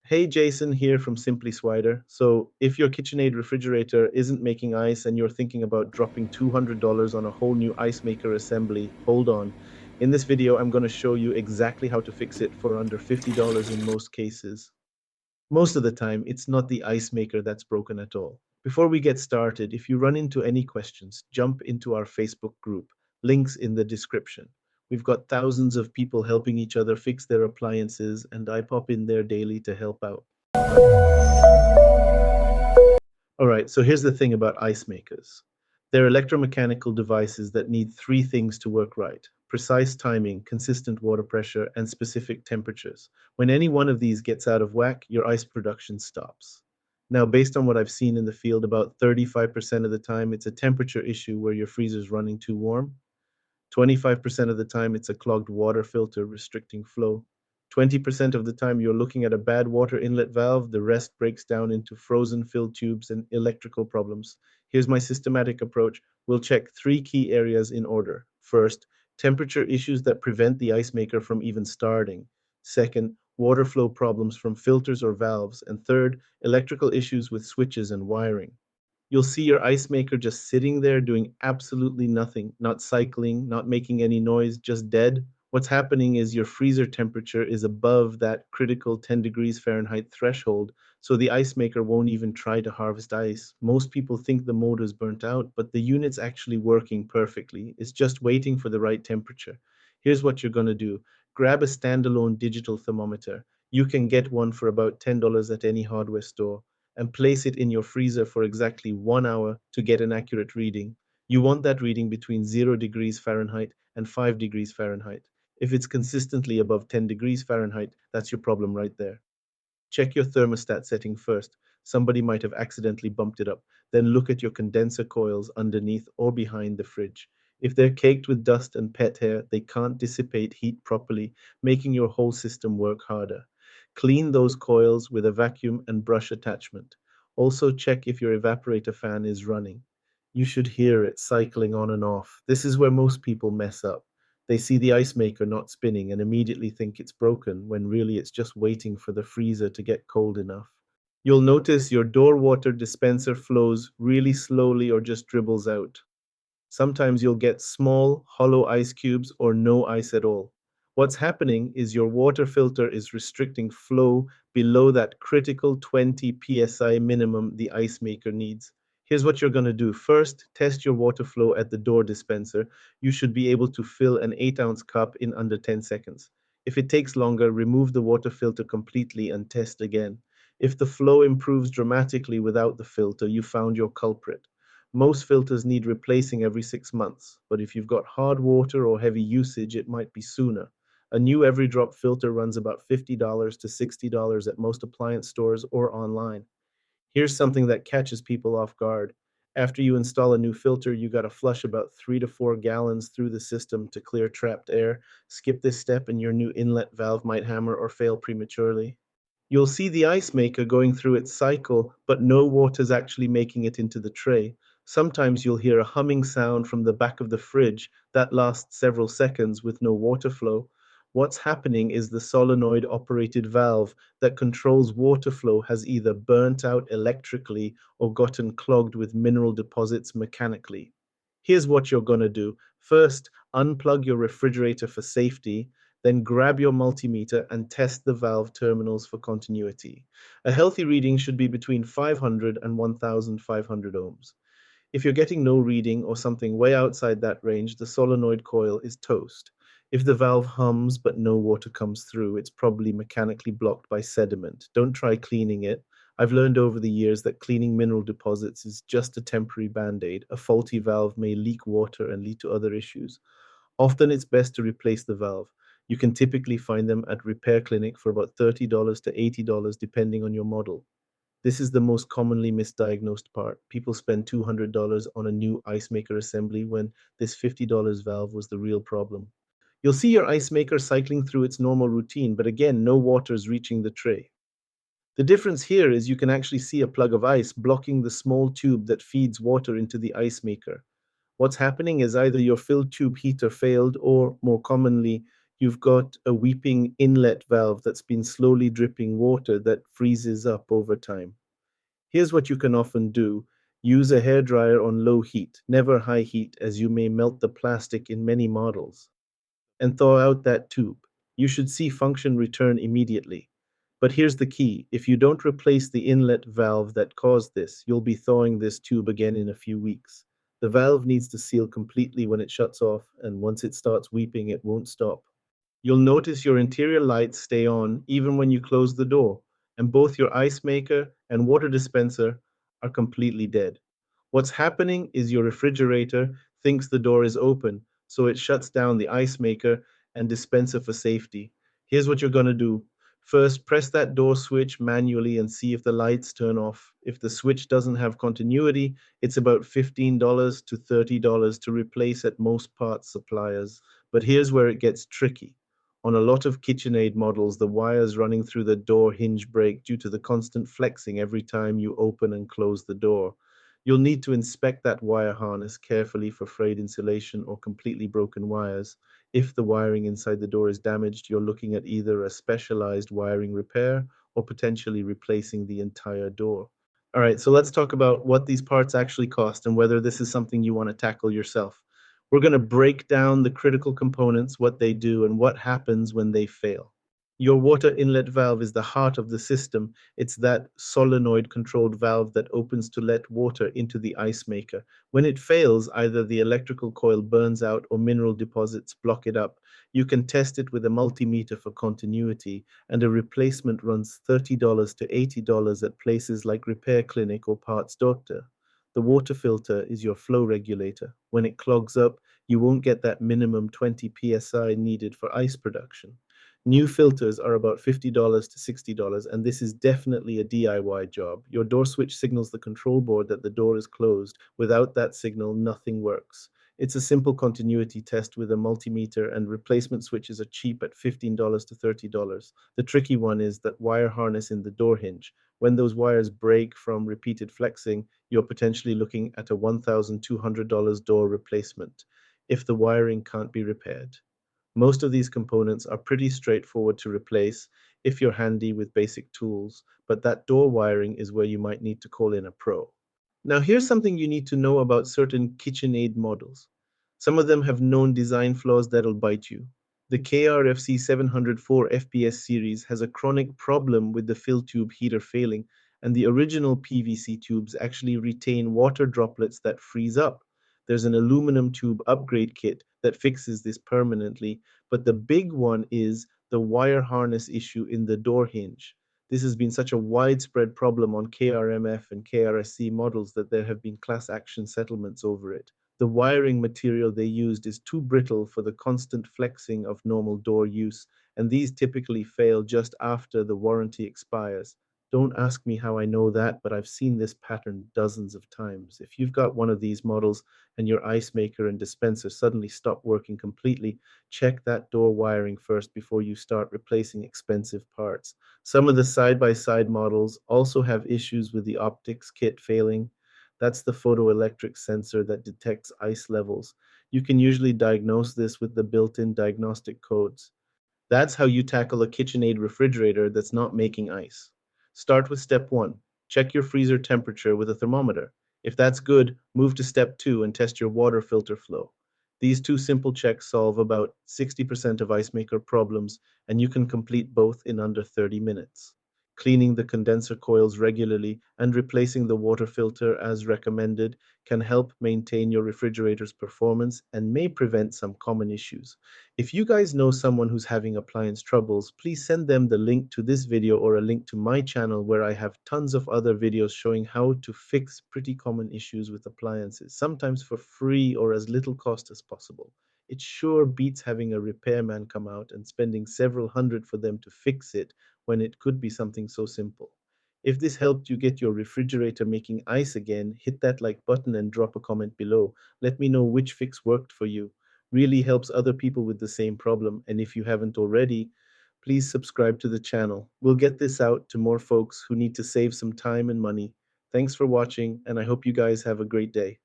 Hey, Jason here from Simply Swider. So, if your KitchenAid refrigerator isn't making ice and you're thinking about dropping $200 on a whole new ice maker assembly, hold on. In this video, I'm going to show you exactly how to fix it for under $50 in most cases. Most of the time, it's not the ice maker that's broken at all. Before we get started, if you run into any questions, jump into our Facebook group. Links in the description. We've got thousands of people helping each other fix their appliances, and I pop in there daily to help out. All right, so here's the thing about ice makers. They're electromechanical devices that need three things to work right: precise timing, consistent water pressure, and specific temperatures. When any one of these gets out of whack, your ice production stops. Now, based on what I've seen in the field, about 35% of the time it's a temperature issue where your freezer's running too warm. 25% of the time, it's a clogged water filter restricting flow. 20% of the time, you're looking at a bad water inlet valve. The rest breaks down into frozen fill tubes and electrical problems. Here's my systematic approach. We'll check three key areas in order. First, temperature issues that prevent the ice maker from even starting. Second, water flow problems from filters or valves. And third, electrical issues with switches and wiring. You'll see your ice maker just sitting there doing absolutely nothing, not cycling, not making any noise, just dead. What's happening is your freezer temperature is above that critical 10 degrees Fahrenheit threshold, so the ice maker won't even try to harvest ice. Most people think the motor's burnt out, but the unit's actually working perfectly. It's just waiting for the right temperature. Here's what you're going to do. Grab a standalone digital thermometer. You can get one for about $10 at any hardware store, and place it in your freezer for exactly 1 hour to get an accurate reading. You want that reading between 0 degrees Fahrenheit and 5 degrees Fahrenheit. If it's consistently above 10 degrees Fahrenheit, that's your problem right there. Check your thermostat setting first. Somebody might have accidentally bumped it up. Then look at your condenser coils underneath or behind the fridge. If they're caked with dust and pet hair, they can't dissipate heat properly, making your whole system work harder. Clean those coils with a vacuum and brush attachment. Also check if your evaporator fan is running. You should hear it cycling on and off. This is where most people mess up. They see the ice maker not spinning and immediately think it's broken, when really it's just waiting for the freezer to get cold enough. You'll notice your door water dispenser flows really slowly or just dribbles out. Sometimes you'll get small, hollow ice cubes or no ice at all. What's happening is your water filter is restricting flow below that critical 20 psi minimum the ice maker needs. Here's what you're going to do. First, test your water flow at the door dispenser. You should be able to fill an 8-ounce cup in under 10 seconds. If it takes longer, remove the water filter completely and test again. If the flow improves dramatically without the filter, you found your culprit. Most filters need replacing every 6 months, but if you've got hard water or heavy usage, it might be sooner. A new every drop filter runs about $50 to $60 at most appliance stores or online. Here's something that catches people off guard. After you install a new filter, you got to flush about 3 to 4 gallons through the system to clear trapped air. Skip this step and your new inlet valve might hammer or fail prematurely. You'll see the ice maker going through its cycle, but no water's actually making it into the tray. Sometimes you'll hear a humming sound from the back of the fridge that lasts several seconds with no water flow. What's happening is the solenoid operated valve that controls water flow has either burnt out electrically or gotten clogged with mineral deposits mechanically. Here's what you're going to do. First, unplug your refrigerator for safety, then grab your multimeter and test the valve terminals for continuity. A healthy reading should be between 500 and 1500 ohms. If you're getting no reading or something way outside that range, the solenoid coil is toast. If the valve hums but no water comes through, it's probably mechanically blocked by sediment. Don't try cleaning it. I've learned over the years that cleaning mineral deposits is just a temporary band-aid. A faulty valve may leak water and lead to other issues. Often it's best to replace the valve. You can typically find them at repair clinic for about $30 to $80 depending on your model. This is the most commonly misdiagnosed part. People spend $200 on a new ice maker assembly when this $50 valve was the real problem. You'll see your ice maker cycling through its normal routine, but again, no water is reaching the tray. The difference here is you can actually see a plug of ice blocking the small tube that feeds water into the ice maker. What's happening is either your filled tube heater failed or, more commonly, You've got a weeping inlet valve that's been slowly dripping water that freezes up over time. Here's what you can often do. Use a hairdryer on low heat, never high heat, as you may melt the plastic in many models, and thaw out that tube. You should see function return immediately. But here's the key. If you don't replace the inlet valve that caused this, you'll be thawing this tube again in a few weeks. The valve needs to seal completely when it shuts off, and once it starts weeping, it won't stop. You'll notice your interior lights stay on even when you close the door, and both your ice maker and water dispenser are completely dead. What's happening is your refrigerator thinks the door is open, so it shuts down the ice maker and dispenser for safety. Here's what you're going to do. First, press that door switch manually and see if the lights turn off. If the switch doesn't have continuity, it's about $15 to $30 to replace at most parts suppliers. But here's where it gets tricky. On a lot of KitchenAid models, the wires running through the door hinge break due to the constant flexing every time you open and close the door. You'll need to inspect that wire harness carefully for frayed insulation or completely broken wires. If the wiring inside the door is damaged, you're looking at either a specialized wiring repair or potentially replacing the entire door. All right, so let's talk about what these parts actually cost and whether this is something you want to tackle yourself. We're going to break down the critical components, what they do, and what happens when they fail. Your water inlet valve is the heart of the system. It's that solenoid controlled valve that opens to let water into the ice maker. When it fails, either the electrical coil burns out or mineral deposits block it up. You can test it with a multimeter for continuity, and a replacement runs $30 to $80 at places like Repair Clinic or Parts Doctor. The water filter is your flow regulator. When it clogs up, you won't get that minimum 20 psi needed for ice production. New filters are about $50 to $60, and this is definitely a DIY job. Your door switch signals the control board that the door is closed. Without that signal, nothing works. It's a simple continuity test with a multimeter, and replacement switches are cheap at $15 to $30. The tricky one is that wire harness in the door hinge. When those wires break from repeated flexing, you're potentially looking at a $1,200 door replacement if the wiring can't be repaired. Most of these components are pretty straightforward to replace if you're handy with basic tools, but that door wiring is where you might need to call in a pro. Now, here's something you need to know about certain KitchenAid models. Some of them have known design flaws that'll bite you. The KRFC 704 FPS series has a chronic problem with the fill tube heater failing, and the original PVC tubes actually retain water droplets that freeze up. There's an aluminum tube upgrade kit that fixes this permanently, but the big one is the wire harness issue in the door hinge. This has been such a widespread problem on KRMF and KRSC models that there have been class action settlements over it. The wiring material they used is too brittle for the constant flexing of normal door use, and these typically fail just after the warranty expires. Don't ask me how I know that, but I've seen this pattern dozens of times. If you've got one of these models and your ice maker and dispenser suddenly stop working completely, check that door wiring first before you start replacing expensive parts. Some of the side-by-side models also have issues with the optics kit failing. That's the photoelectric sensor that detects ice levels. You can usually diagnose this with the built-in diagnostic codes. That's how you tackle a KitchenAid refrigerator that's not making ice. Start with step one. Check your freezer temperature with a thermometer. If that's good, move to step two and test your water filter flow. These two simple checks solve about 60% of ice maker problems, and you can complete both in under 30 minutes. Cleaning the condenser coils regularly and replacing the water filter as recommended can help maintain your refrigerator's performance and may prevent some common issues. If you guys know someone who's having appliance troubles, please send them the link to this video or a link to my channel where I have tons of other videos showing how to fix pretty common issues with appliances, sometimes for free or as little cost as possible. It sure beats having a repairman come out and spending several hundred for them to fix it when it could be something so simple. If this helped you get your refrigerator making ice again, hit that like button and drop a comment below. Let me know which fix worked for you. Really helps other people with the same problem. And if you haven't already, please subscribe to the channel. We'll get this out to more folks who need to save some time and money. Thanks for watching, and I hope you guys have a great day.